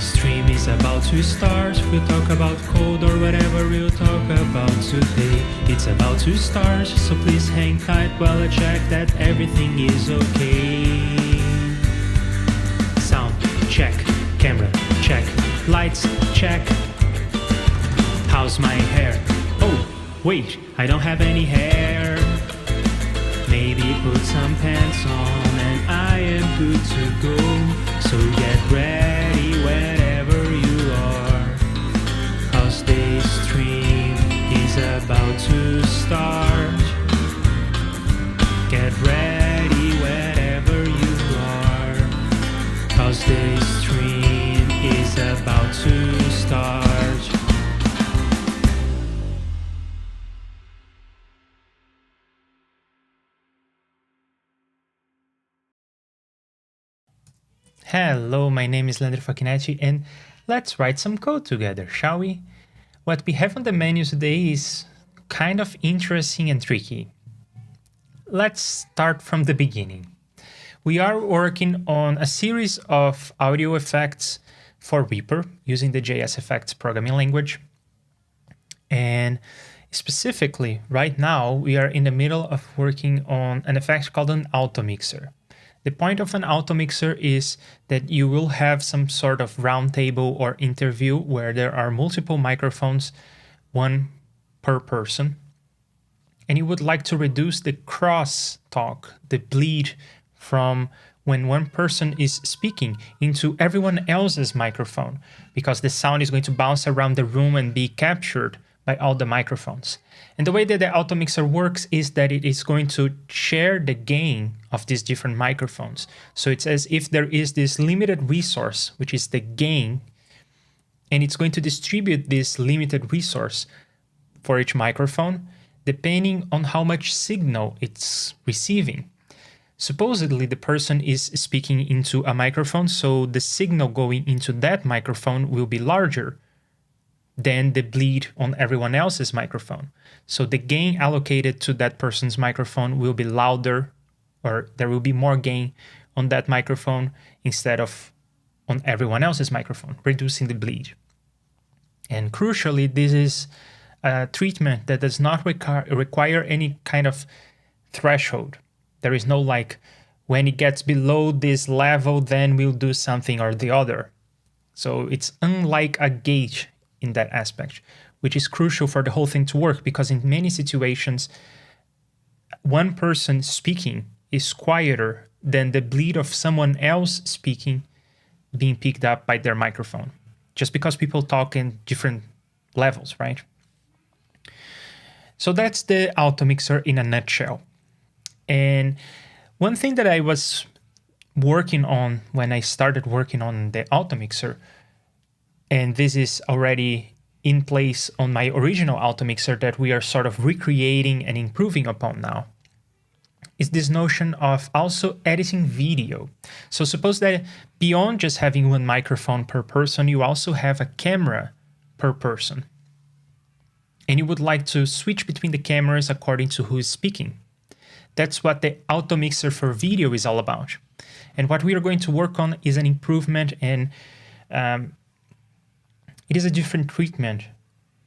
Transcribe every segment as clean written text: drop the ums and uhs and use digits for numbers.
stream is about to start. We'll talk about code or whatever we'll talk about today. It's about to start, so please hang tight while I check that everything is okay. Sound check, camera check, lights check. How's my hair? Oh, wait, I don't have any hair. Maybe put some pants on and I am good to go. So get ready wherever you are, 'cause this stream is about to start. Get ready wherever you are, 'cause this stream is about to start. Hello, my name is Leandro Facchinetti, and let's write some code together, shall we? What we have on the menu today is kind of interesting and tricky. Let's start from the beginning. We are working on a series of audio effects for REAPER using the JSFX programming language. And specifically, right now, we are in the middle of working on an effect called an Automixer. The point of an Automixer is that you will have some sort of roundtable or interview where there are multiple microphones, one per person, and you would like to reduce the cross-talk, the bleed from when one person is speaking into everyone else's microphone, because the sound is going to bounce around the room and be captured by all the microphones. And the way that the Automixer works is that it is going to share the gain of these different microphones. So it's as if there is this limited resource, which is the gain, and it's going to distribute this limited resource for each microphone, depending on how much signal it's receiving. Supposedly, the person is speaking into a microphone, so the signal going into that microphone will be larger than the bleed on everyone else's microphone. So the gain allocated to that person's microphone will be louder, or there will be more gain on that microphone instead of on everyone else's microphone, reducing the bleed. And crucially, this is a treatment that does not require any kind of threshold. There is no like, when it gets below this level, then we'll do something or the other. So it's unlike a gauge in that aspect, which is crucial for the whole thing to work, because in many situations, one person speaking is quieter than the bleed of someone else speaking being picked up by their microphone, just because people talk in different levels, right? So that's the Automixer in a nutshell. And one thing that I was working on when I started working on the Automixer, and this is already in place on my original Automixer that we are sort of recreating and improving upon now, is this notion of also editing video. So suppose that beyond just having one microphone per person, you also have a camera per person. And you would like to switch between the cameras according to who is speaking. That's what the Automixer for video is all about. And what we are going to work on is an improvement, and it is a different treatment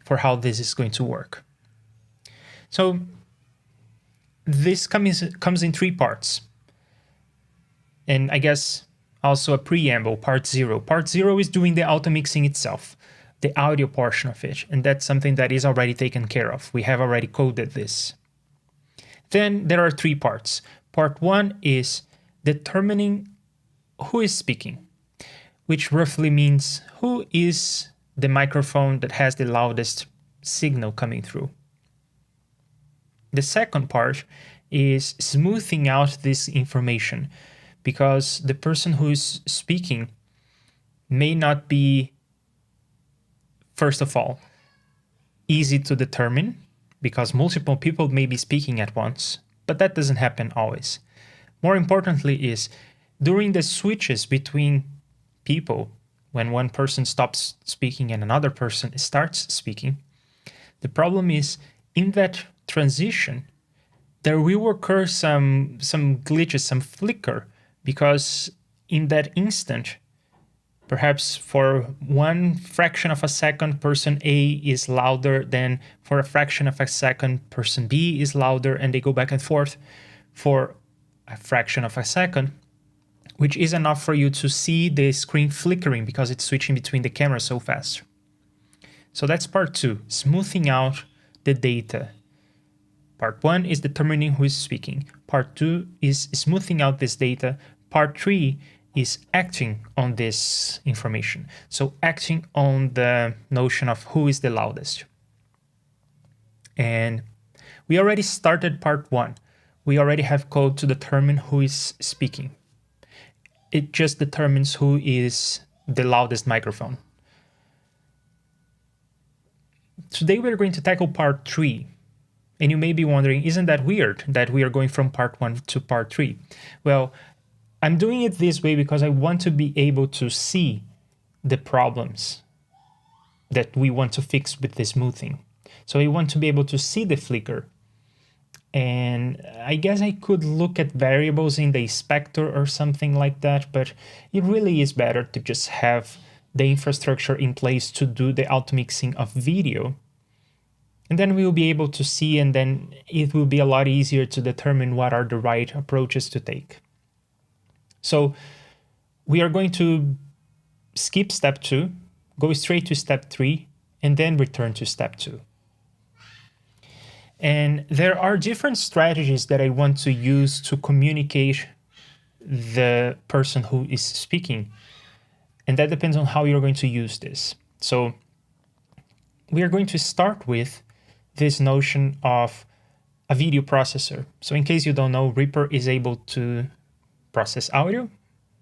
for how this is going to work. So this comes in three parts. And I guess also a preamble, part 0. Part 0 is doing the automixing itself, the audio portion of it. And that's something that is already taken care of. We have already coded this. Then there are three parts. Part 1 is determining who is speaking, which roughly means who is the microphone that has the loudest signal coming through. The second part is smoothing out this information, because the person who is speaking may not be, first of all, easy to determine, because multiple people may be speaking at once, but that doesn't happen always. More importantly is, during the switches between people, when one person stops speaking and another person starts speaking, the problem is in that transition, there will occur some glitches, some flicker, because in that instant, Perhaps for one fraction of a second, person A is louder than for a fraction of a second, person B is louder, and they go back and forth for a fraction of a second, which is enough for you to see the screen flickering because it's switching between the cameras so fast. So that's part 2, smoothing out the data. Part 1 is determining who is speaking. Part 2 is smoothing out this data. Part 3 is acting on this information. So acting on the notion of who is the loudest. And we already started part 1. We already have code to determine who is speaking. It just determines who is the loudest microphone. Today we're going to tackle part 3. And you may be wondering, isn't that weird that we are going from part 1 to part 3? Well, I'm doing it this way because I want to be able to see the problems that we want to fix with the smoothing. So I want to be able to see the flicker. And I guess I could look at variables in the inspector or something like that, but it really is better to just have the infrastructure in place to do the automixing of video. And then we'll be able to see, and then it will be a lot easier to determine what are the right approaches to take. So we are going to skip step 2, go straight to step 3, and then return to step 2. And there are different strategies that I want to use to communicate the person who is speaking. And that depends on how you're going to use this. So we are going to start with this notion of a video processor. So in case you don't know, REAPER is able to process audio.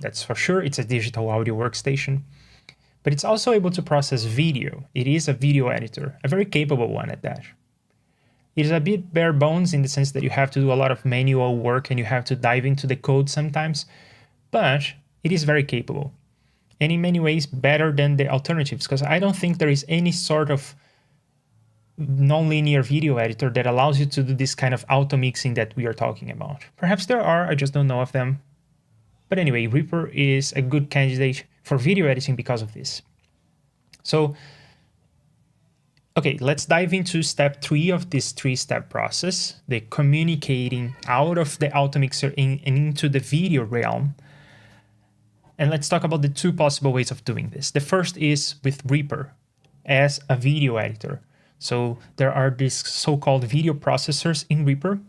That's for sure. It's a digital audio workstation. But it's also able to process video. It is a video editor, a very capable one at that. It is a bit bare bones in the sense that you have to do a lot of manual work and you have to dive into the code sometimes, but it is very capable. And in many ways better than the alternatives, because I don't think there is any sort of nonlinear video editor that allows you to do this kind of auto mixing that we are talking about. Perhaps there are, I just don't know of them. But anyway, REAPER is a good candidate for video editing because of this. So, okay, let's dive into step 3 of this 3-step process, the communicating out of the Automixer and into the video realm. And let's talk about the 2 possible ways of doing this. The first is with REAPER as a video editor. So there are these so-called video processors in REAPER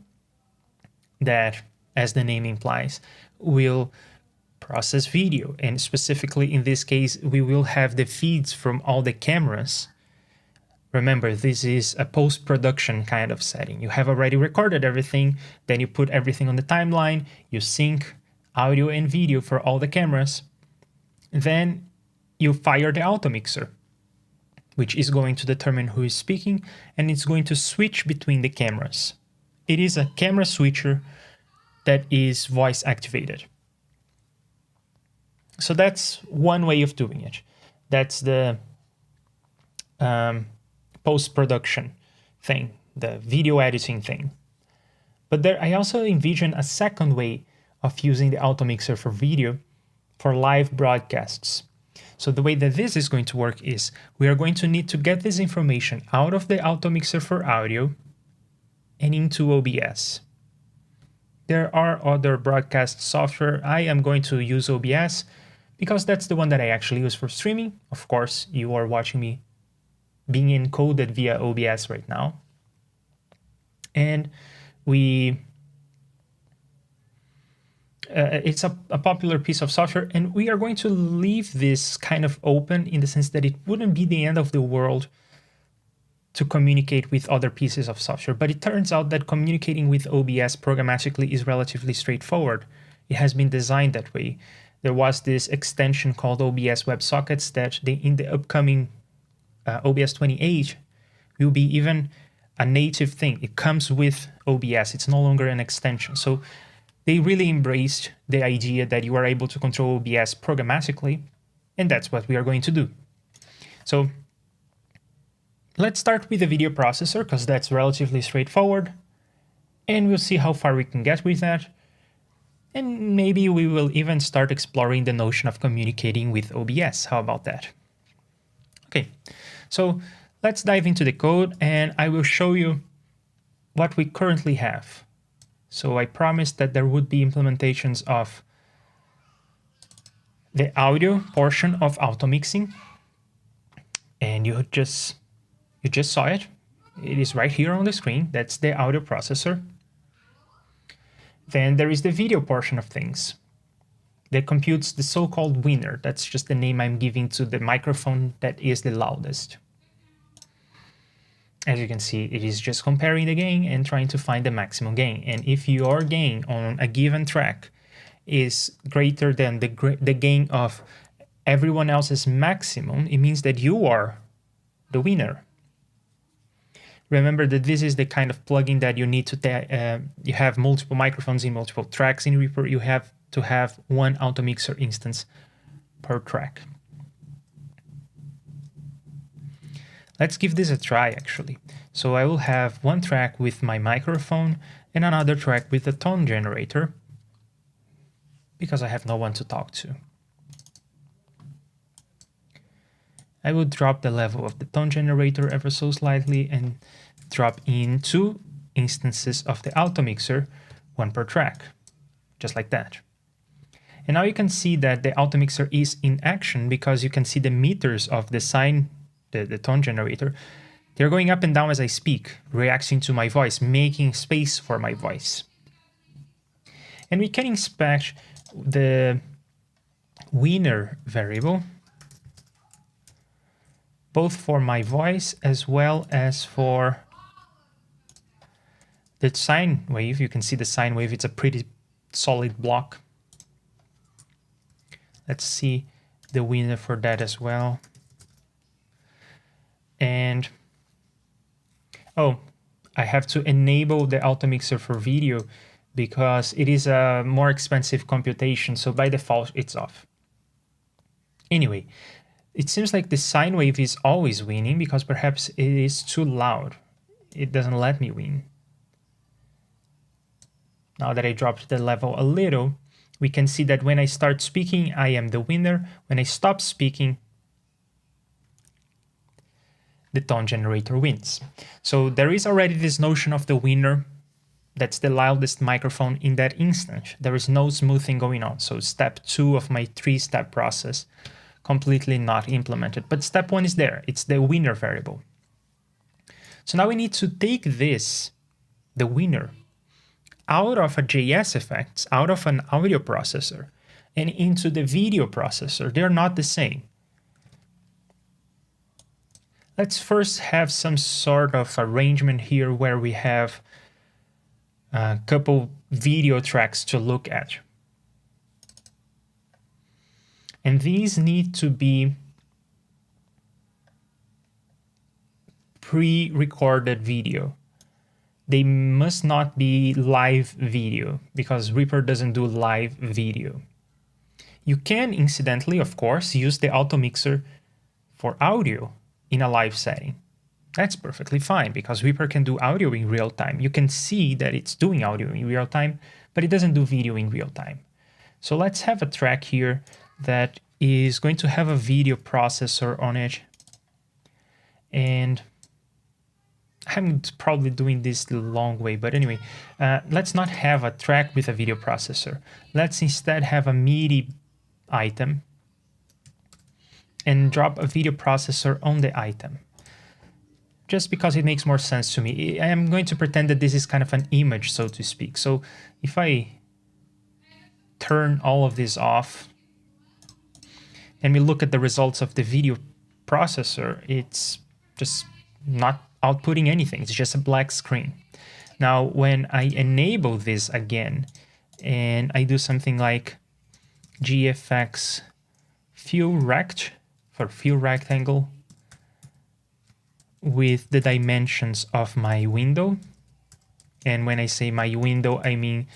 that, as the name implies, will process video. And specifically in this case, we will have the feeds from all the cameras. Remember, this is a post-production kind of setting. You have already recorded everything, then you put everything on the timeline, you sync audio and video for all the cameras, then you fire the Automixer, which is going to determine who is speaking, and it's going to switch between the cameras. It is a camera switcher that is voice activated. So that's one way of doing it. That's the post-production thing, the video editing thing. But there, I also envision a second way of using the Automixer for video for live broadcasts. So the way that this is going to work is we are going to need to get this information out of the Automixer for audio and into OBS. There are other broadcast software. I am going to use OBS because that's the one that I actually use for streaming. Of course, you are watching me being encoded via OBS right now. And it's a popular piece of software, and we are going to leave this kind of open in the sense that it wouldn't be the end of the world to communicate with other pieces of software. But it turns out that communicating with OBS programmatically is relatively straightforward. It has been designed that way. There was this extension called OBS WebSockets that in the upcoming OBS 28 will be even a native thing. It comes with OBS. It's no longer an extension. So they really embraced the idea that you are able to control OBS programmatically, and that's what we are going to do. So let's start with the video processor, because that's relatively straightforward, and we'll see how far we can get with that. And maybe we will even start exploring the notion of communicating with OBS. How about that? Okay, so let's dive into the code and I will show you what we currently have. So I promised that there would be implementations of the audio portion of automixing, and you just saw it. It is right here on the screen. That's the audio processor. Then there is the video portion of things that computes the so-called winner. That's just the name I'm giving to the microphone that is the loudest. As you can see, it is just comparing the gain and trying to find the maximum gain. And if your gain on a given track is greater than the gain of everyone else's maximum, it means that you are the winner. Remember that this is the kind of plugin that you need to you have multiple microphones in multiple tracks in Reaper. You have to have one Automixer instance per track. Let's give this a try actually. So I will have one track with my microphone and another track with the tone generator, because I have no one to talk to. I will drop the level of the tone generator ever so slightly and drop in 2 instances of the Automixer, 1 per track, just like that. And now you can see that the Automixer is in action because you can see the meters of the sine, the tone generator. They're going up and down as I speak, reacting to my voice, making space for my voice. And we can inspect the winner variable, both for my voice as well as for the sine wave. You can see the sine wave, it's a pretty solid block. Let's see the winner for that as well. And oh, I have to enable the Automixer for video because it is a more expensive computation, so by default it's off. Anyway, it seems like the sine wave is always winning because perhaps it is too loud. It doesn't let me win. Now that I dropped the level a little, we can see that when I start speaking, I am the winner. When I stop speaking, the tone generator wins. So there is already this notion of the winner. That's the loudest microphone in that instance. There is no smoothing going on. So step 2 of my 3-step process, completely not implemented. But step 1 is there. It's the winner variable. So now we need to take this, the winner, out of a JSFX, out of an audio processor, and into the video processor. They're not the same. Let's first have some sort of arrangement here where we have a couple video tracks to look at. And these need to be pre-recorded video. They must not be live video because Reaper doesn't do live video. You can, incidentally, of course, use the Automixer for audio in a live setting. That's perfectly fine because Reaper can do audio in real time. You can see that it's doing audio in real time, but it doesn't do video in real time. So let's have a track here that is going to have a video processor on it. And I'm probably doing this the long way, but anyway, let's not have a track with a video processor. Let's instead have a MIDI item and drop a video processor on the item, just because it makes more sense to me. I am going to pretend that this is kind of an image, so to speak. So if I turn all of this off and we look at the results of the video processor, it's just not outputting anything. It's just a black screen. Now, when I enable this again and I do something like JSFX fill rect for fill rectangle with the dimensions of my window, and when I say my window, I mean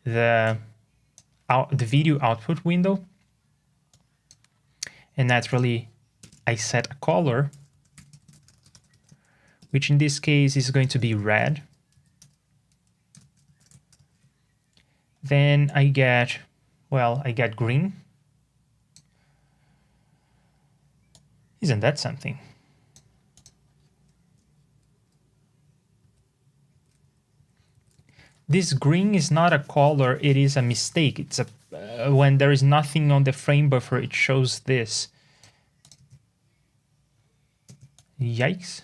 the video output window, and naturally I set a color, which in this case is going to be red. Then I get, well, I get green. Isn't that something? This green is not a color, it is a mistake. It's a when there is nothing on the frame buffer, it shows this. Yikes.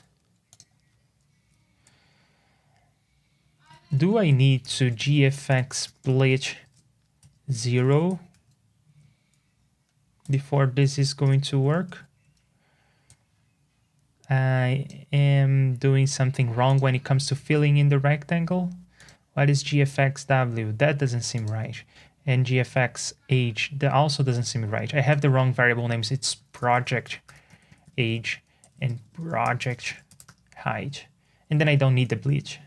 Do I need to JSFX split 0 before this is going to work? I am doing something wrong when it comes to filling in the rectangle. What is JSFX-W? That doesn't seem right. And JSFX-H, that also doesn't seem right. I have the wrong variable names. It's project age and project height. And then I don't need the bleach.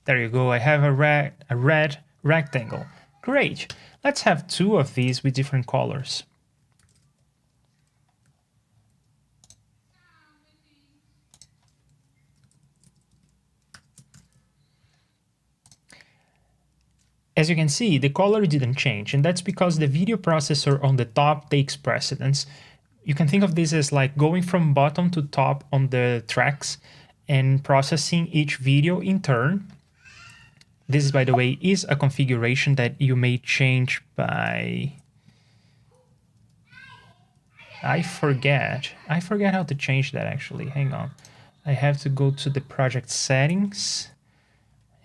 There you go. I have a red rectangle. Great. Let's have 2 of these with different colors. As you can see, the color didn't change, and that's because the video processor on the top takes precedence. You can think of this as like going from bottom to top on the tracks and processing each video in turn. This, by the way, is a configuration that you may change by... I forget how to change that actually. Hang on. I have to go to the project settings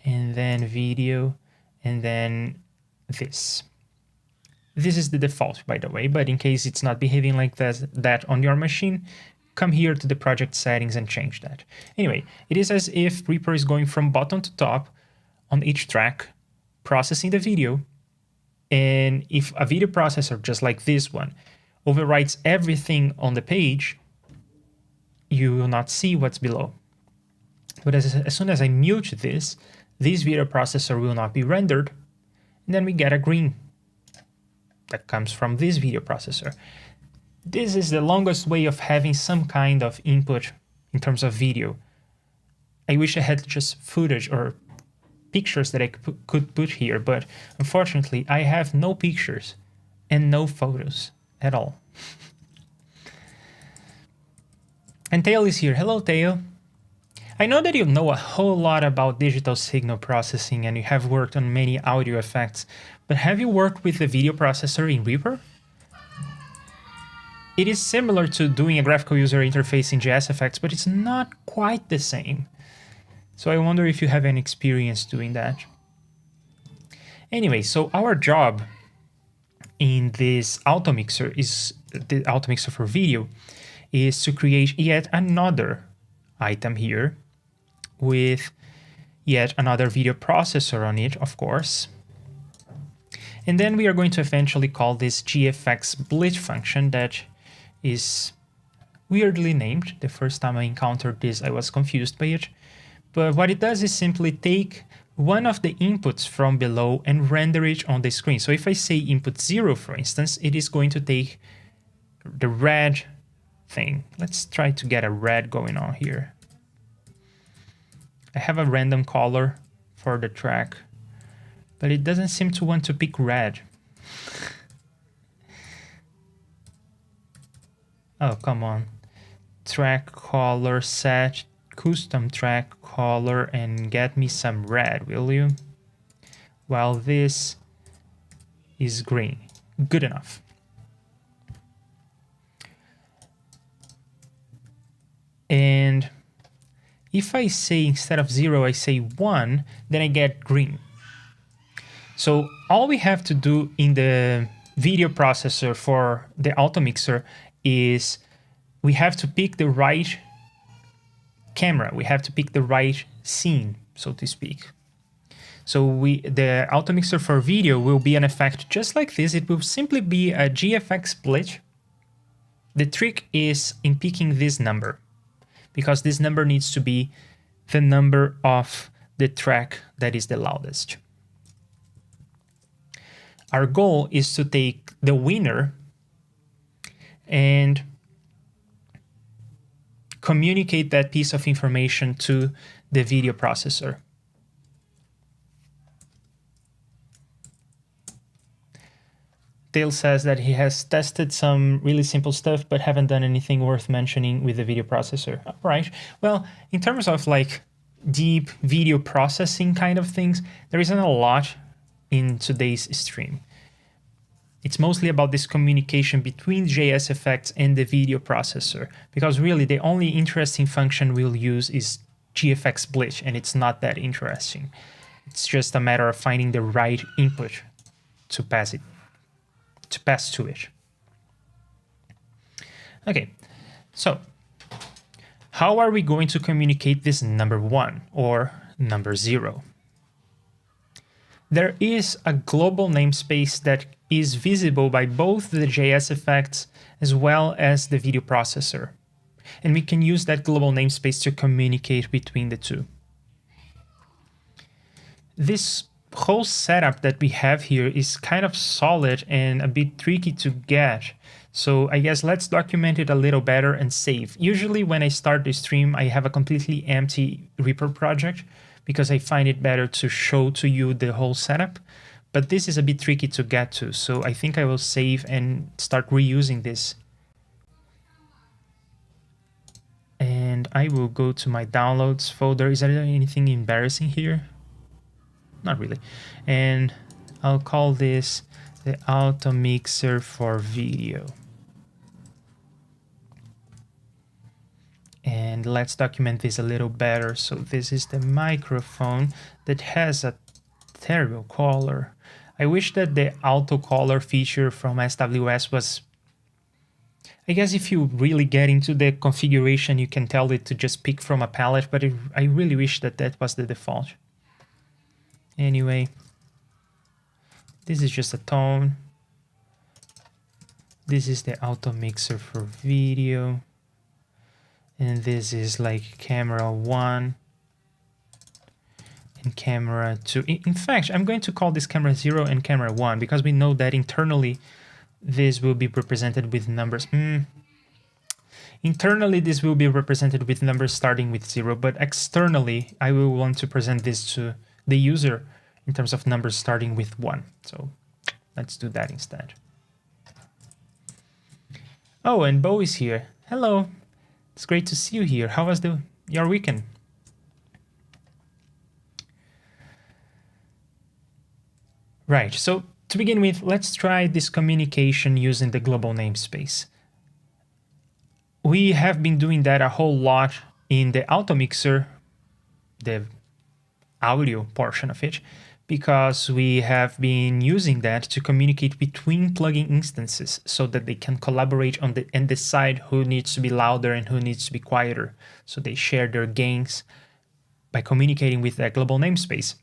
and then video and then this. This is the default, by the way, but in case it's not behaving like that on your machine, come here to the project settings and change that. Anyway, it is as if REAPER is going from bottom to top on each track, processing the video. And if a video processor, just like this one, overwrites everything on the page, you will not see what's below. But as soon as I mute this video processor will not be rendered, and then we get a green that comes from this video processor. This is the longest way of having some kind of input in terms of video. I wish I had just footage or pictures that I could put here, but unfortunately I have no pictures and no photos at all. And Tail is here. Hello, Tail. I know that you know a whole lot about digital signal processing and you have worked on many audio effects, but have you worked with the video processor in REAPER? It is similar to doing a graphical user interface in JSFX, but it's not quite the same. So I wonder if you have any experience doing that. Anyway, so our job in this Automixer, is the Automixer for video, is to create yet another item here with yet another video processor on it, of course. And then we are going to eventually call this JSFX split function that is weirdly named. The first time I encountered this, I was confused by it. But what it does is simply take one of the inputs from below and render it on the screen. So if I say input 0, for instance, it is going to take the red thing. Let's try to get a red going on here. I have a random color for the track, but it doesn't seem to want to pick red. Oh, come on. Track color set, custom track color, and get me some red, will you? While this is green. Good enough. And if I say instead of 0, I say 1, then I get green. So all we have to do in the video processor for the Automixer is we have to pick the right camera. We have to pick the right scene, so to speak. So the Automixer for video will be an effect just like this. It will simply be a JSFX split. The trick is in picking this number, because this number needs to be the number of the track that is the loudest. Our goal is to take the winner and communicate that piece of information to the video processor. Dale says that he has tested some really simple stuff, but haven't done anything worth mentioning with the video processor. All right. Well, in terms of like deep video processing kind of things, there isn't a lot in today's stream. It's mostly about this communication between JSFX and the video processor, because really the only interesting function we'll use is GFX glitch, and it's not that interesting. It's just a matter of finding the right input to pass to it. Okay, so how are we going to communicate this number 1 or number 0? There is a global namespace that is visible by both the JSFX as well as the video processor. And we can use that global namespace to communicate between the two. This whole setup that we have here is kind of solid and a bit tricky to get. So I guess let's document it a little better and save. Usually when I start the stream, I have a completely empty REAPER project because I find it better to show to you the whole setup. But this is a bit tricky to get to, so I think I will save and start reusing this. And I will go to my downloads folder. Is there anything embarrassing here? Not really. And I'll call this the Automixer for video. And let's document this a little better. So this is the microphone that has a terrible color. I wish that the auto color feature from SWS was... I guess if you really get into the configuration, you can tell it to just pick from a palette, but I really wish that that was the default. Anyway, this is just a tone. This is the Automixer for video. And this is like camera 1 and camera 2. In fact, I'm going to call this camera 0 and camera 1 because we know that internally this will be represented with numbers. Internally, this will be represented with numbers starting with 0, but externally, I will want to present this to the user in terms of numbers starting with 1. So let's do that instead. Oh, and Bo is here. Hello. It's great to see you here. How was your weekend? Right, so to begin with, let's try this communication using the global namespace. We have been doing that a whole lot in the Automixer, the audio portion of it, because we have been using that to communicate between plugin instances so that they can collaborate and decide who needs to be louder and who needs to be quieter. So they share their gains by communicating with that global namespace.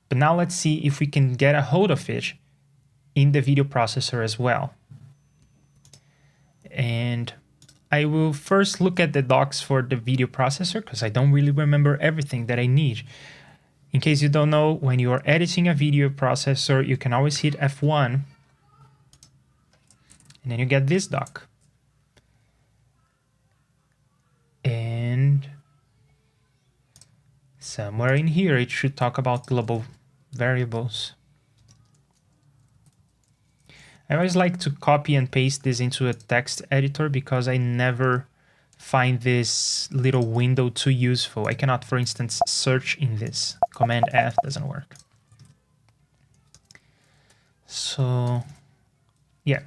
But now let's see if we can get a hold of it in the video processor as well. And I will first look at the docs for the video processor because I don't really remember everything that I need. In case you don't know, when you are editing a video processor, you can always hit F1 and then you get this doc. And somewhere in here, it should talk about global variables. I always like to copy and paste this into a text editor because I never find this little window too useful. I cannot, for instance, search in this. Command F doesn't work. So, yeah.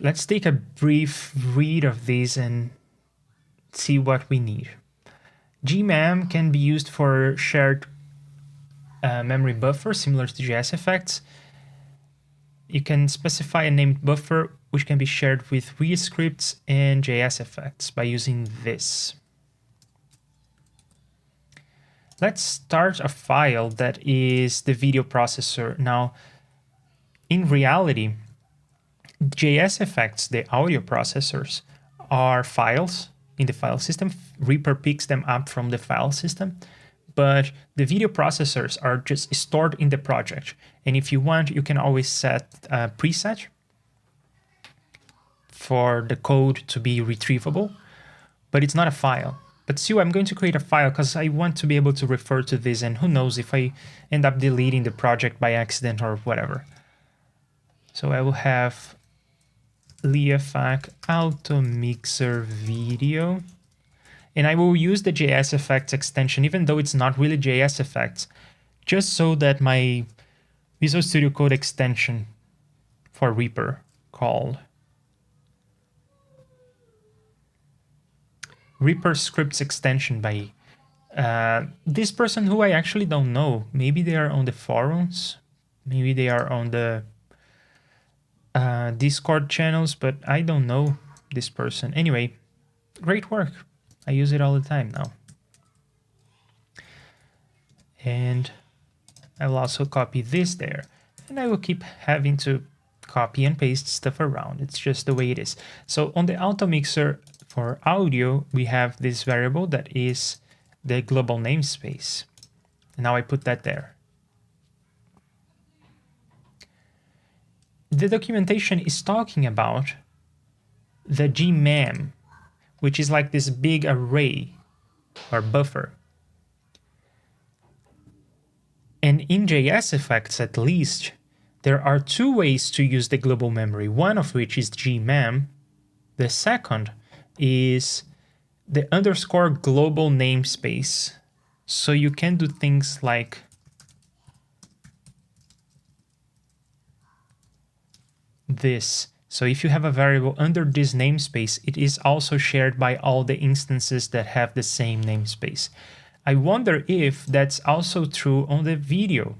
Let's take a brief read of this and see what we need. GMAM can be used for shared memory buffer, similar to JSFX. You can specify a named buffer which can be shared with ReaScripts and JSFX by using this. Let's start a file that is the video processor. Now, in reality, JSFX, the audio processors, are files in the file system. REAPER picks them up from the file system. But the video processors are just stored in the project. And if you want, you can always set a preset for the code to be retrievable, but it's not a file. But still, I'm going to create a file because I want to be able to refer to this, and who knows if I end up deleting the project by accident or whatever. So I will have Liafac Automixer video, and I will use the JSFX extension, even though it's not really JSFX, just so that my Visual Studio Code extension for Reaper called Reaper scripts extension by this person who I actually don't know. Maybe they are on the forums, maybe they are on the Discord channels, but I don't know this person. Anyway, great work. I use it all the time now. And I will also copy this there. And I will keep having to copy and paste stuff around. It's just the way it is. So on the Automixer for audio, we have this variable that is the global namespace. And now I put that there. The documentation is talking about the gmem, which is like this big array or buffer. And in JSFX, at least, there are two ways to use the global memory, one of which is gmem. The second is the underscore global namespace. So you can do things like this. So if you have a variable under this namespace, it is also shared by all the instances that have the same namespace. I wonder if that's also true on the video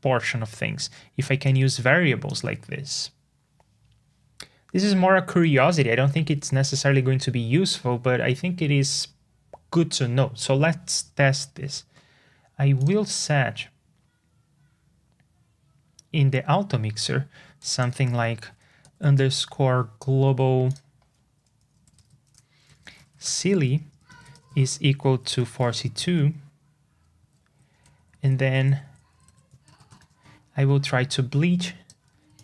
portion of things, if I can use variables like this. This is more a curiosity. I don't think it's necessarily going to be useful, but I think it is good to know. So let's test this. I will set in the Automixer something like underscore global silly is equal to 42, and then I will try to bleach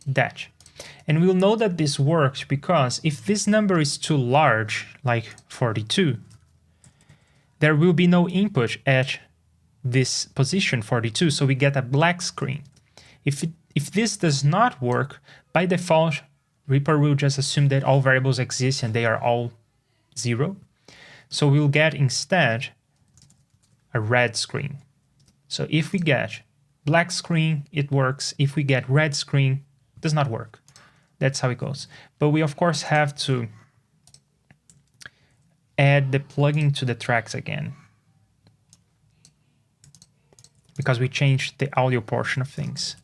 that. And we'll know that this works because if this number is too large, like 42, there will be no input at this position 42, so we get a black screen. If this does not work, by default, Reaper will just assume that all variables exist and they are all 0. So we'll get instead a red screen. So if we get black screen, it works. If we get red screen, it does not work. That's how it goes. But we of course have to add the plugin to the tracks again, because we changed the audio portion of things.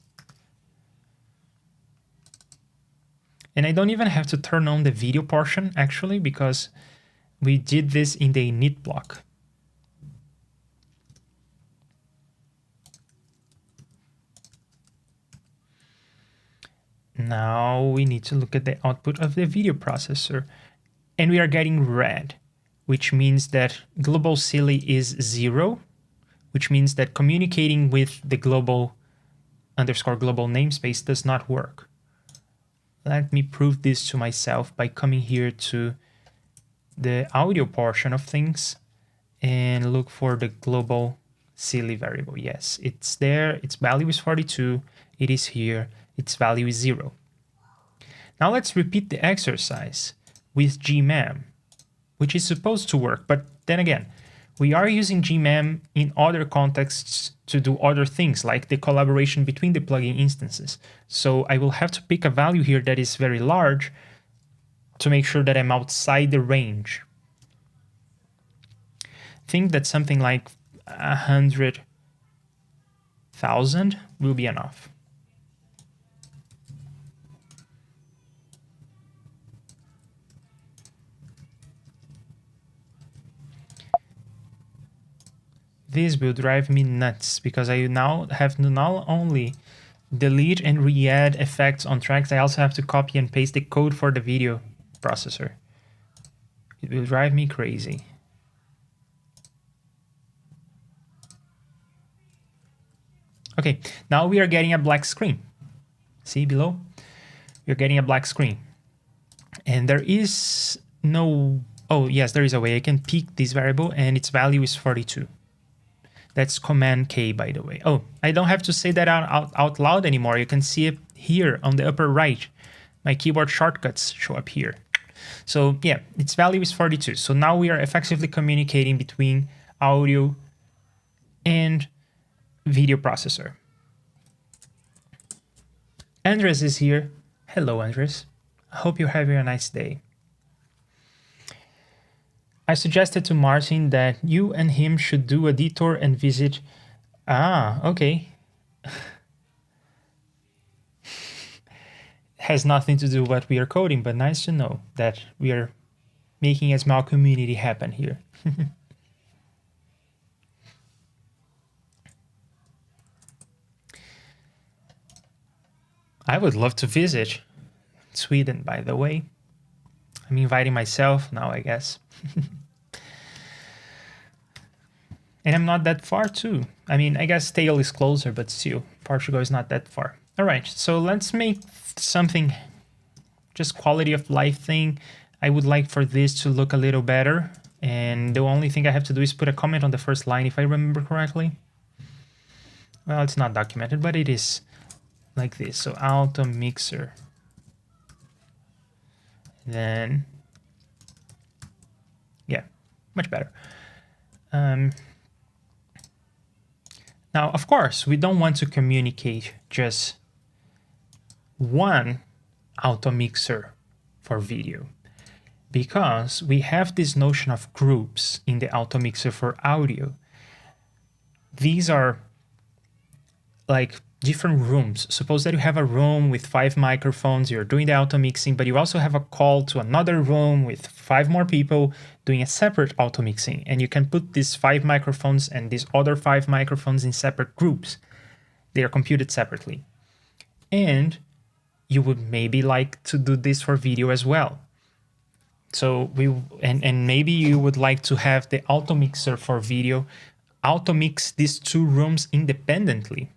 And I don't even have to turn on the video portion actually, because we did this in the init block. Now we need to look at the output of the video processor, and we are getting red, which means that global silly is 0, which means that communicating with the global underscore global namespace does not work. Let me prove this to myself by coming here to the audio portion of things and look for the global silly variable. Yes, it's there. Its value is 42. It is here. Its value is 0. Now let's repeat the exercise with gmem, which is supposed to work. But then again, we are using gmem in other contexts to do other things, like the collaboration between the plugin instances. So I will have to pick a value here that is very large to make sure that I'm outside the range. Think that something like 100,000 will be enough. This will drive me nuts because I now have to not only delete and re-add effects on tracks, I also have to copy and paste the code for the video processor. It will drive me crazy. Okay, now we are getting a black screen. See below? We're getting a black screen. And there is no... Oh, yes, there is a way. I can pick this variable and its value is 42. That's Command K, by the way. Oh, I don't have to say that out loud anymore. You can see it here on the upper right, my keyboard shortcuts show up here. So yeah, its value is 42. So now we are effectively communicating between audio and video processor. Andres is here. Hello, Andres. I hope you're having a nice day. I suggested to Martin that you and him should do a detour and visit. Ah, okay. Has nothing to do with what we are coding, but nice to know that we are making a small community happen here. I would love to visit Sweden, by the way. I'm inviting myself now, I guess. And I'm not that far too. I mean, I guess Tale is closer, but still, Portugal is not that far. All right, so let's make something just quality of life thing. I would like for this to look a little better. And the only thing I have to do is put a comment on the first line, if I remember correctly. Well, it's not documented, but it is like this. So Automixer. Then, yeah, much better. Now, of course, we don't want to communicate just one Automixer for video, because we have this notion of groups in the Automixer for audio. These are like different rooms. Suppose that you have a room with 5 microphones, you're doing the auto mixing, but you also have a call to another room with 5 more people doing a separate auto mixing. And you can put these 5 microphones and these other 5 microphones in separate groups. They are computed separately. And you would maybe like to do this for video as well. So and maybe you would like to have the auto mixer for video auto mix these 2 rooms independently,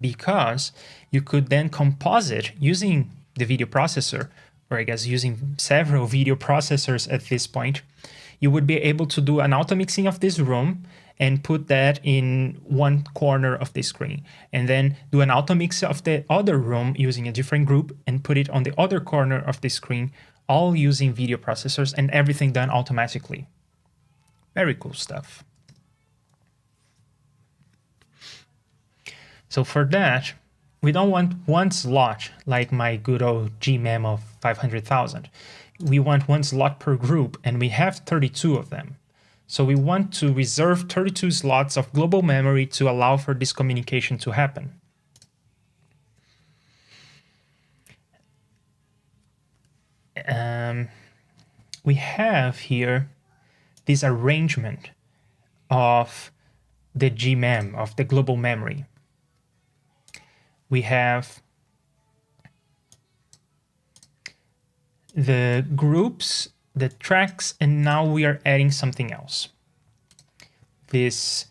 because you could then composite using the video processor, or I guess using several video processors at this point. You would be able to do an auto mixing of this room and put that in one corner of the screen, and then do an auto mix of the other room using a different group and put it on the other corner of the screen, all using video processors, and everything done automatically. Very cool stuff. So for that, we don't want one slot like my good old GMEM of 500,000. We want one slot per group, and we have 32 of them. So we want to reserve 32 slots of global memory to allow for this communication to happen. We have here this arrangement of the GMEM, of the global memory. We have the groups, the tracks, and now we are adding something else. This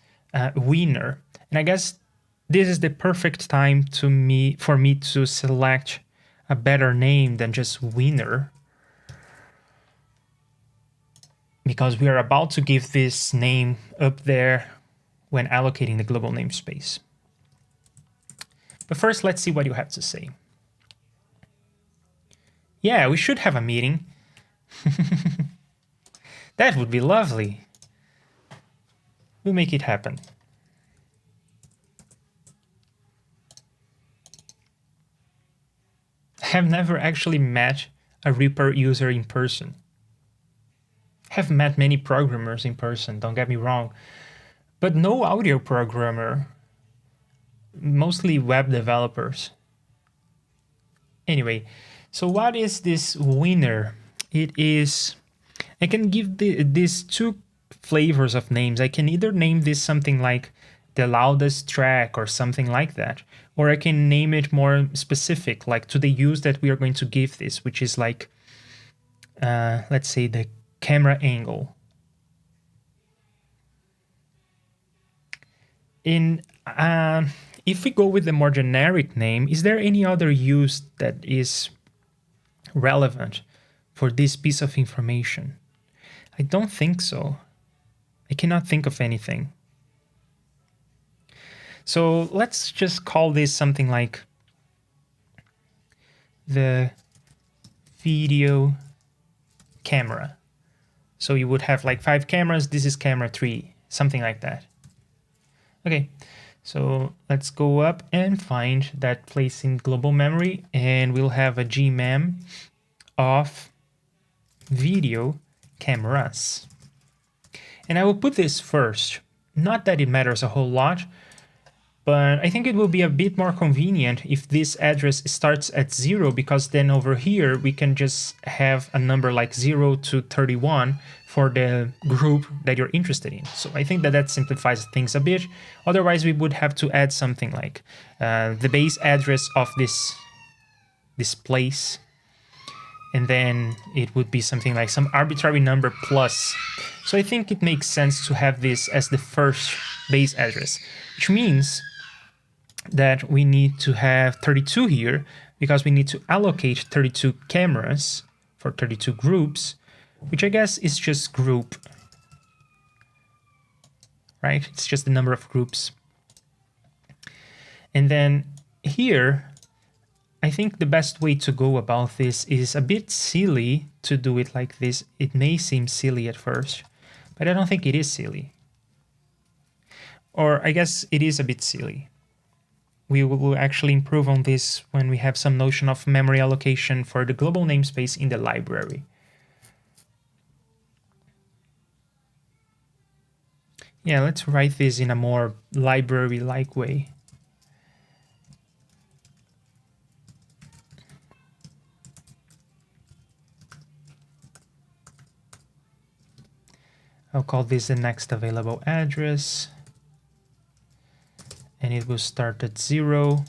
winner. And I guess this is the perfect time for me to select a better name than just winner, because we are about to give this name up there when allocating the global namespace. But first, let's see what you have to say. Yeah, we should have a meeting. That would be lovely. We'll make it happen. I have never actually met a REAPER user in person. I have met many programmers in person, don't get me wrong, but no audio programmer. Mostly web developers. Anyway, so what is this winner? It is, I can give these 2 flavors of names. I can either name this something like the loudest track or something like that, or I can name it more specific, like to the use that we are going to give this, which is like, let's say the camera angle. If we go with the more generic name, is there any other use that is relevant for this piece of information? I don't think so. I cannot think of anything. So let's just call this something like the video camera. So you would have like 5 cameras, this is camera 3, something like that. Okay, so let's go up and find that place in global memory, and we'll have a gmem of video cameras. And I will put this first. Not that it matters a whole lot, but I think it will be a bit more convenient if this address starts at 0, because then over here we can just have a number like 0 to 31 for the group that you're interested in. So I think that that simplifies things a bit. Otherwise, we would have to add something like the base address of this place, and then it would be something like some arbitrary number plus. So I think it makes sense to have this as the first base address, which means that we need to have 32 here, because we need to allocate 32 cameras for 32 groups, which I guess is just group, right? It's just the number of groups. And then here, I think the best way to go about this is a bit silly to do it like this. It may seem silly at first, but I don't think it is silly. Or I guess it is a bit silly. We will actually improve on this when we have some notion of memory allocation for the global namespace in the library. Yeah, let's write this in a more library-like way. I'll call this the next available address, and it will start at 0.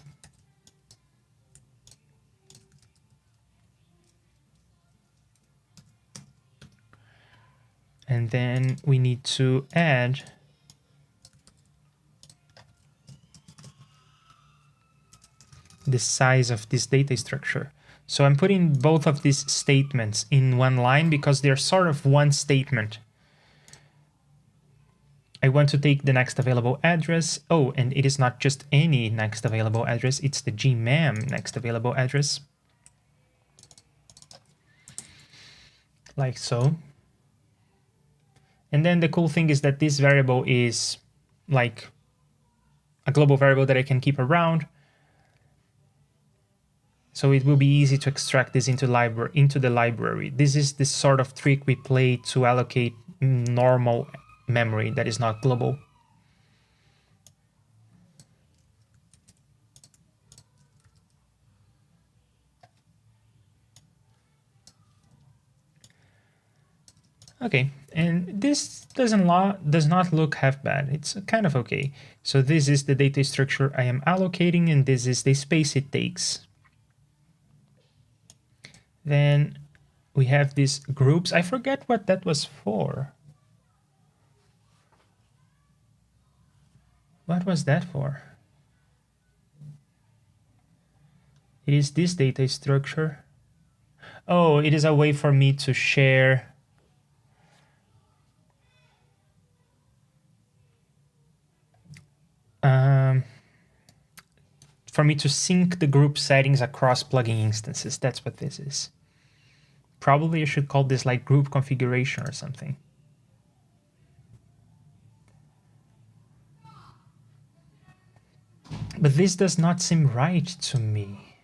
And then we need to add the size of this data structure. So I'm putting both of these statements in one line because they're sort of one statement. I want to take the next available address. Oh, and it is not just any next available address, it's the gmem next available address. Like so. And then the cool thing is that this variable is like a global variable that I can keep around. So it will be easy to extract this into the library. This is the sort of trick we play to allocate normal memory that is not global. Okay, and this does not look half bad. It's kind of okay. So this is the data structure I am allocating, and this is the space it takes. Then we have these groups. I forget what that was for. What was that for? It is this data structure. Oh, it is a way for me to share. For me to sync the group settings across plugin instances. That's what this is. Probably I should call this like group configuration or something. But this does not seem right to me.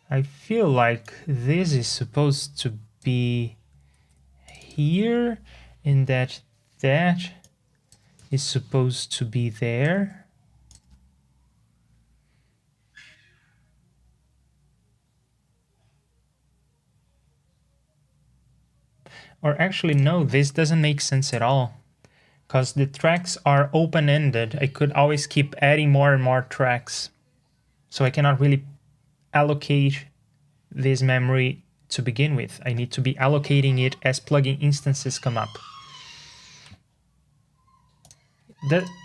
I feel like this is supposed to be here, and that is supposed to be there. Or actually, no, this doesn't make sense at all, because the tracks are open-ended. I could always keep adding more and more tracks. So I cannot really allocate this memory to begin with. I need to be allocating it as plugin instances come up.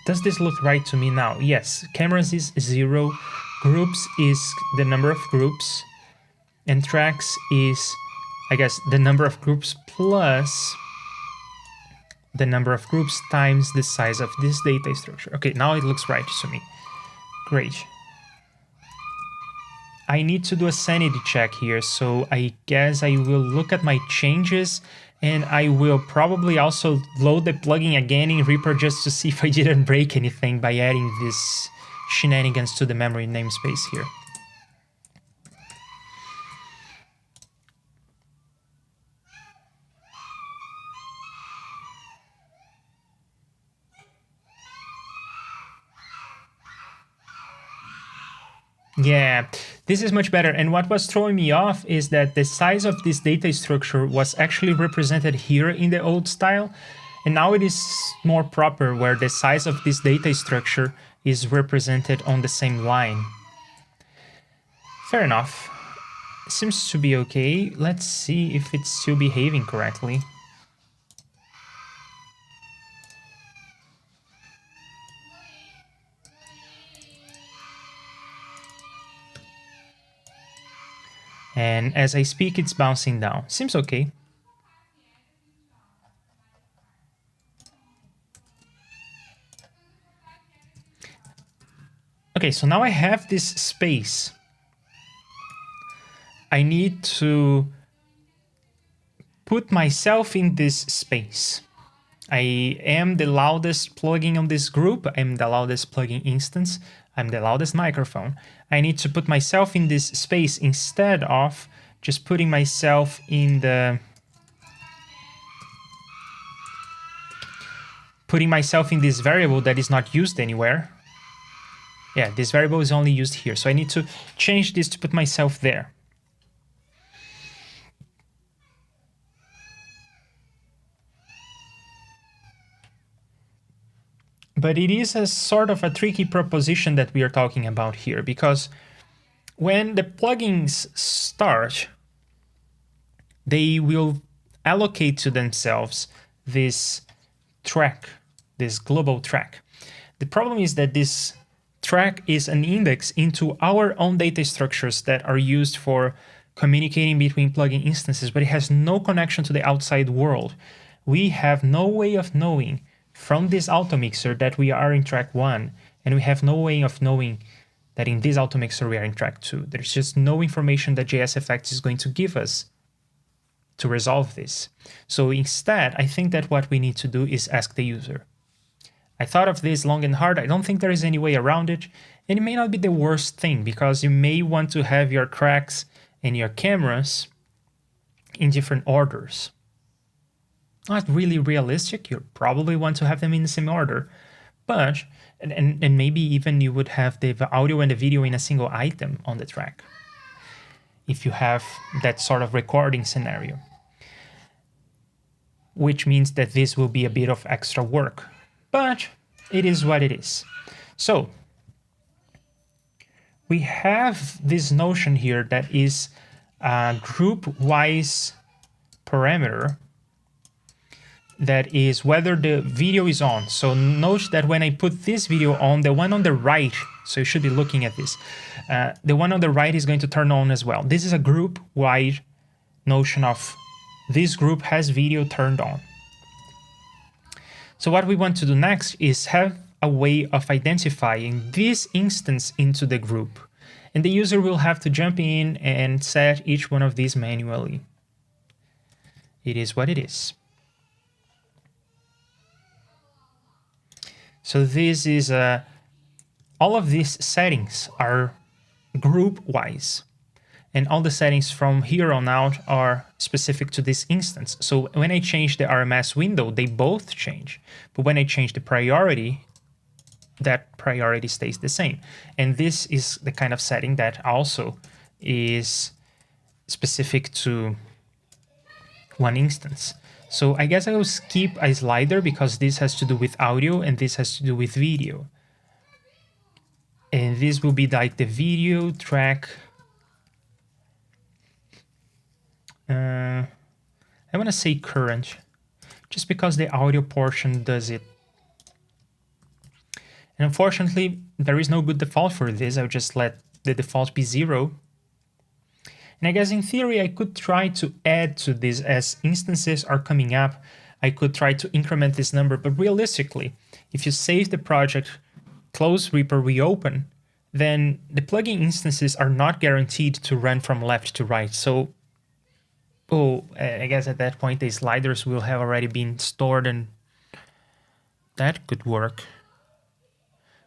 Does this look right to me now? Yes, cameras is 0, groups is the number of groups, and tracks is, I guess, the number of groups plus the number of groups times the size of this data structure. Okay, now it looks right to me. Great. I need to do a sanity check here. So I guess I will look at my changes, and I will probably also load the plugin again in Reaper just to see if I didn't break anything by adding this shenanigans to the memory namespace here. Yeah, this is much better. And what was throwing me off is that the size of this data structure was actually represented here in the old style. And now it is more proper where the size of this data structure is represented on the same line. Fair enough. Seems to be okay. Let's see if it's still behaving correctly. And as I speak, it's bouncing down. Seems okay. Okay, so now I have this space. I need to put myself in this space. I am the loudest plugin on this group. I'm the loudest plugin instance. I'm the loudest microphone. I need to put myself in this space instead of just putting myself in the... putting myself in this variable that is not used anywhere. Yeah, this variable is only used here. So I need to change this to put myself there. But it is a sort of a tricky proposition that we are talking about here, because when the plugins start, they will allocate to themselves this track, this global track. The problem is that this track is an index into our own data structures that are used for communicating between plugin instances, but it has no connection to the outside world. We have no way of knowing from this Automixer that we are in track 1, and we have no way of knowing that in this Automixer we are in track 2. There's just no information that JSFX is going to give us to resolve this. So instead, I think that what we need to do is ask the user. I thought of this long and hard. I don't think there is any way around it, and it may not be the worst thing, because you may want to have your tracks and your cameras in different orders. Not really realistic. You probably want to have them in the same order, but and maybe even you would have the audio and the video in a single item on the track if you have that sort of recording scenario, which means that this will be a bit of extra work, but it is what it is. So we have this notion here that is a group-wise parameter that is whether the video is on. So note that when I put this video on, the one on the right, so you should be looking at this, the one on the right is going to turn on as well. This is a group-wide notion of this group has video turned on. So what we want to do next is have a way of identifying this instance into the group. And the user will have to jump in and set each one of these manually. It is what it is. So this is all of these settings are group-wise, and all the settings from here on out are specific to this instance. So when I change the RMS window, they both change. But when I change the priority, that priority stays the same. And this is the kind of setting that also is specific to one instance. So I guess I will skip a slider because this has to do with audio and this has to do with video. And this will be like the video track. I want to say current, just because the audio portion does it. And unfortunately, there is no good default for this. I'll just let the default be 0. And I guess in theory, I could try to add to this as instances are coming up. I could try to increment this number, but realistically, if you save the project, close Reaper, reopen, then the plugin instances are not guaranteed to run from left to right. So, I guess at that point the sliders will have already been stored, and that could work.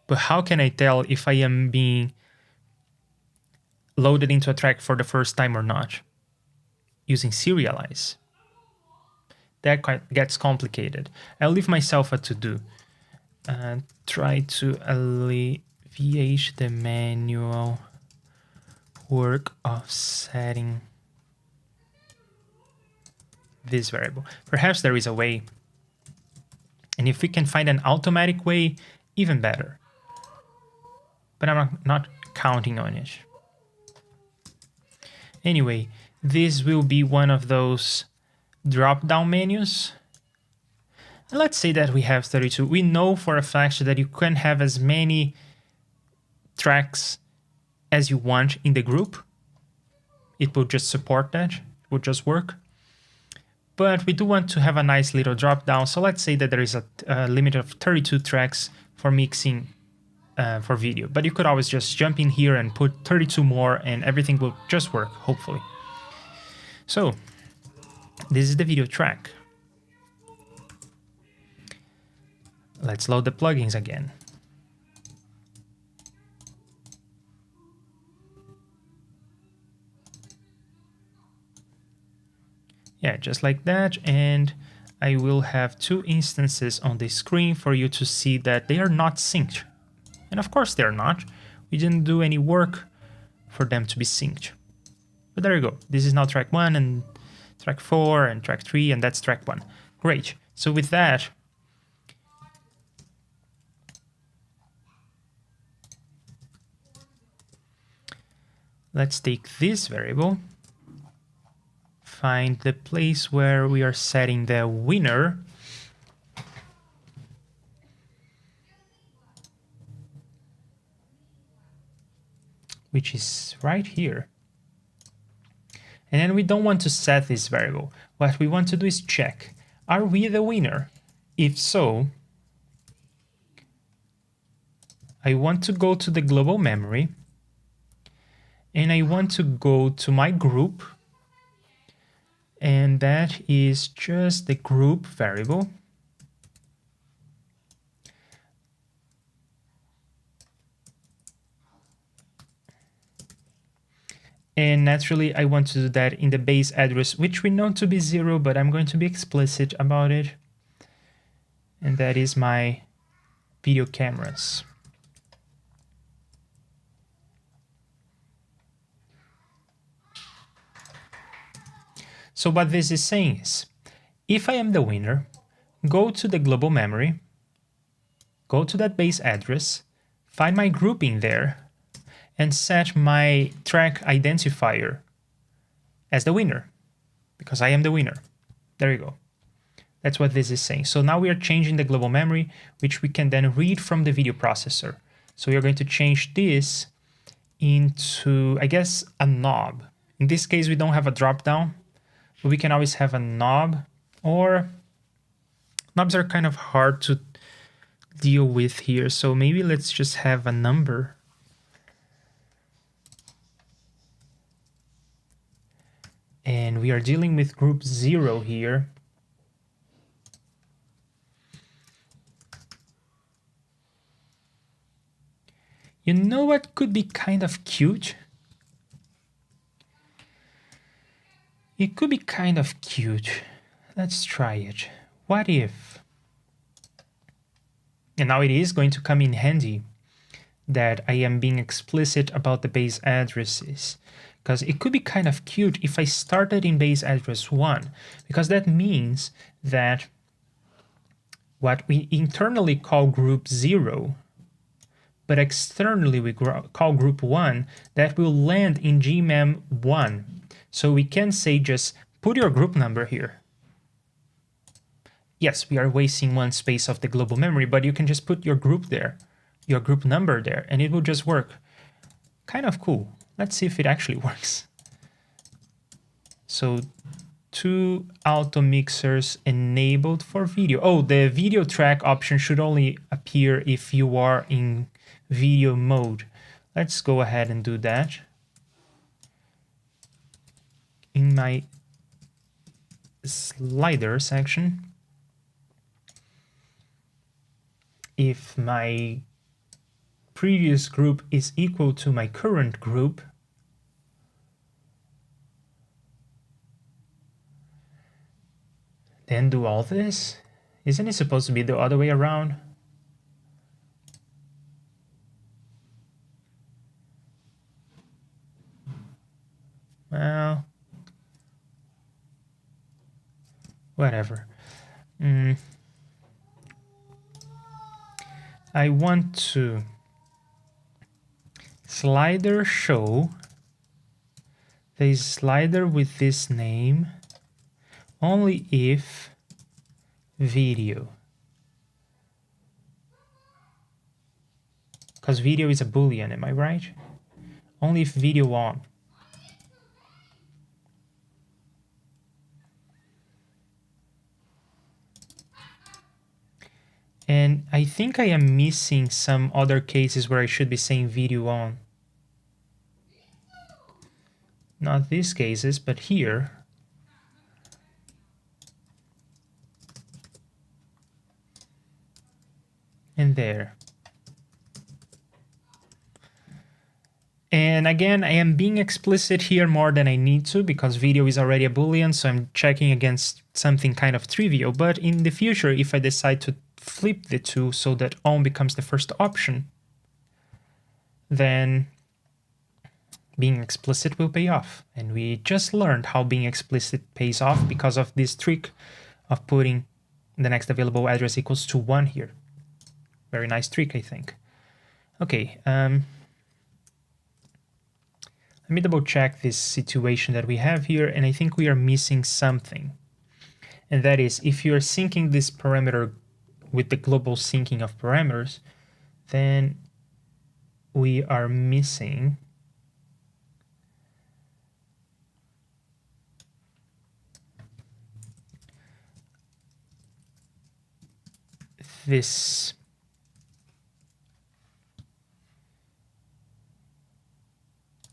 But how can I tell if I am being loaded into a track for the first time or not? Using serialize. That gets complicated. I'll leave myself a to-do and try to alleviate the manual work of setting this variable. Perhaps there is a way, and if we can find an automatic way, even better. But I'm not counting on it. Anyway, this will be one of those drop-down menus. And let's say that we have 32. We know for a fact that you can have as many tracks as you want in the group. It will just support that. It will just work. But we do want to have a nice little drop-down. So let's say that there is a limit of 32 tracks for mixing for video. But you could always just jump in here and put 32 more and everything will just work, hopefully. So this is the video track. Let's load the plugins again. Yeah, just like that. And I will have two instances on the screen for you to see that they are not synced. And of course they're not. We didn't do any work for them to be synced. But there you go. This is now track 1 and track 4 and track 3, and that's track 1. Great. So with that, let's take this variable, find the place where we are setting the winner, which is right here. And then we don't want to set this variable. What we want to do is check, are we the winner? If so, I want to go to the global memory and I want to go to my group, and that is just the group variable. And naturally, I want to do that in the base address, which we know to be 0, but I'm going to be explicit about it. And that is my video cameras. So what this is saying is, if I am the winner, go to the global memory, go to that base address, find my group in there, and set my track identifier as the winner, because I am the winner. There you go. That's what this is saying. So now we are changing the global memory, which we can then read from the video processor. So we are going to change this into, I guess, a knob. In this case, we don't have a drop-down, but we can always have a knob, or knobs are kind of hard to deal with here. So maybe let's just have a number. And we are dealing with group 0 here. You know what could be kind of cute? It could be kind of cute. Let's try it. What if? And now it is going to come in handy that I am being explicit about the base addresses. Because it could be kind of cute if I started in base address 1, because that means that what we internally call group 0, but externally we call group 1, that will land in gmem 1. So we can say just put your group number here. Yes, we are wasting one space of the global memory, but you can just put your group there, your group number there, and it will just work. Kind of cool. Let's see if it actually works. So 2 Automixers enabled for video. Oh, the video track option should only appear if you are in video mode. Let's go ahead and do that. In my slider section, if my previous group is equal to my current group, then do all this. Isn't it supposed to be the other way around? Well, whatever. I want to slider show the slider with this name only if video, because video is a boolean, am I right? Only if video on. And I think I am missing some other cases where I should be saying video on. Not these cases, but here. And there. And again, I am being explicit here more than I need to because video is already a boolean, so I'm checking against something kind of trivial. But in the future, if I decide to flip the two so that on becomes the first option, then being explicit will pay off. And we just learned how being explicit pays off because of this trick of putting the next available address equals to 1 here. Very nice trick, I think. Okay, let me double check this situation that we have here, and I think we are missing something. And that is, if you're syncing this parameter with the global syncing of parameters, then we are missing this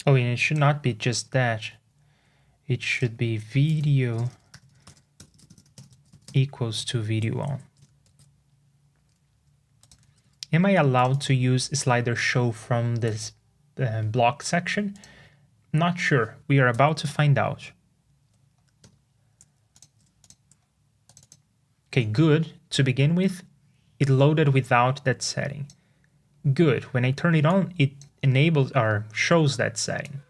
and it should not be just that. It should be video equals to video on. Am I allowed to use slider show from this block section? Not sure. We are about to find out. Okay, good. To begin with, it loaded without that setting. Good. When I turn it on, it enables or shows that setting.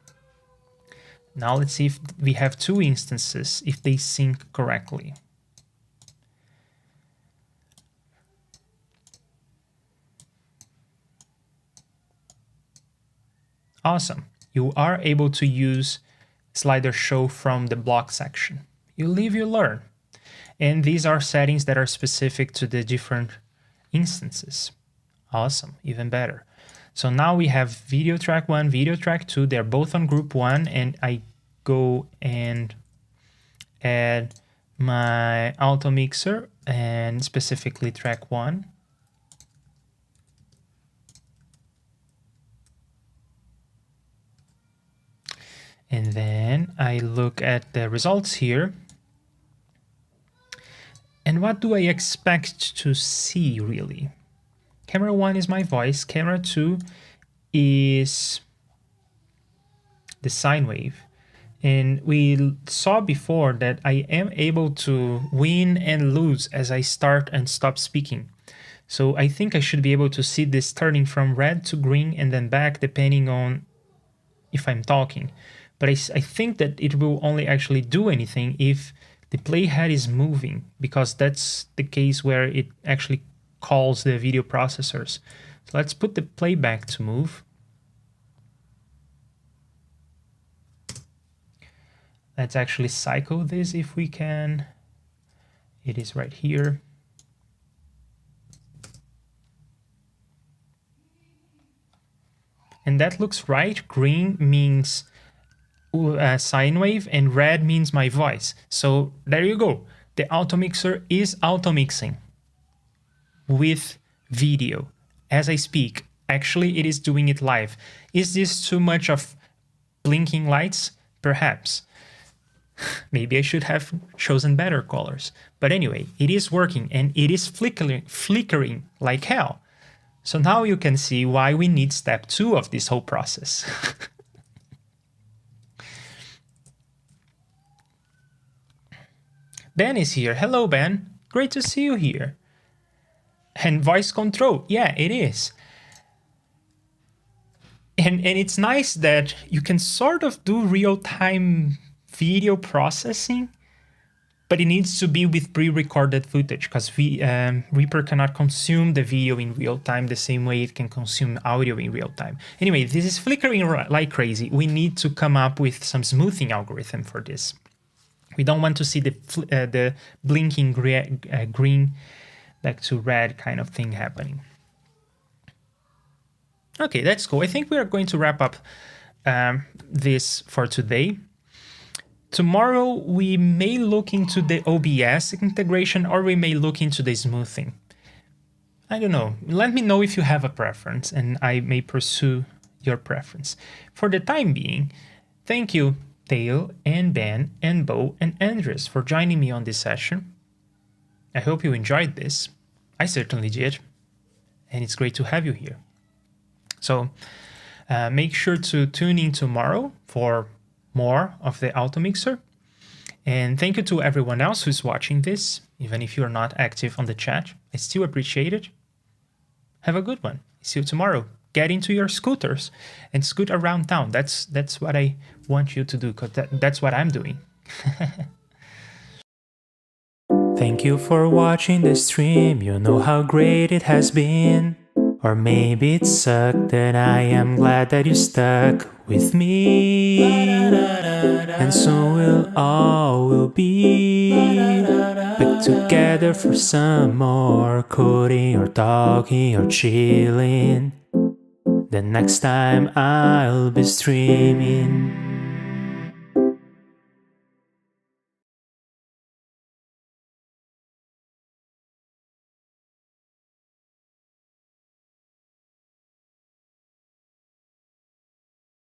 Now let's see if we have two instances, if they sync correctly. Awesome. You are able to use slider show from the block section. You live, you learn. And these are settings that are specific to the different instances. Awesome, even better. So now we have video track 1, video track 2. They're both on group 1, and I go and add my Automixer and specifically track 1. And then I look at the results here. And what do I expect to see, really? Camera 1 is my voice. Camera 2 is the sine wave. And we saw before that I am able to win and lose as I start and stop speaking. So I think I should be able to see this turning from red to green and then back depending on if I'm talking. But I think that it will only actually do anything if the playhead is moving, because that's the case where it actually calls the video processors. So let's put the playback to move. Let's actually cycle this if we can. It is right here. And that looks right. Green means sine wave and red means my voice. So there you go. The Automixer is automixing with video as I speak. Actually, it is doing it live. Is this too much of blinking lights? Perhaps. Maybe I should have chosen better colors. But anyway, it is working and it is flickering like hell. So now you can see why we need step 2 of this whole process. Ben is here. Hello, Ben. Great to see you here. And voice control. Yeah, it is. And it's nice that you can sort of do real-time video processing, but it needs to be with pre-recorded footage because Reaper cannot consume the video in real time the same way it can consume audio in real time. Anyway, this is flickering like crazy. We need to come up with some smoothing algorithm for this. We don't want to see the blinking green back to red kind of thing happening. Okay, that's cool. I think we are going to wrap up this for today. Tomorrow, we may look into the OBS integration or we may look into the smoothing. I don't know. Let me know if you have a preference and I may pursue your preference. For the time being, thank you, Dale and Ben and Bo and Andres for joining me on this session. I hope you enjoyed this. I certainly did. And it's great to have you here. So make sure to tune in tomorrow for more of the Automixer. And thank you to everyone else who's watching this, even if you're not active on the chat. I still appreciate it. Have a good one. See you tomorrow. Get into your scooters and scoot around town. That's what I want you to do, because that's what I'm doing. Thank you for watching the stream. You know how great it has been. Or maybe it sucked, and I am glad that you stuck with me. And soon we'll all be back together for some more coding or talking or chilling. The next time I'll be streaming.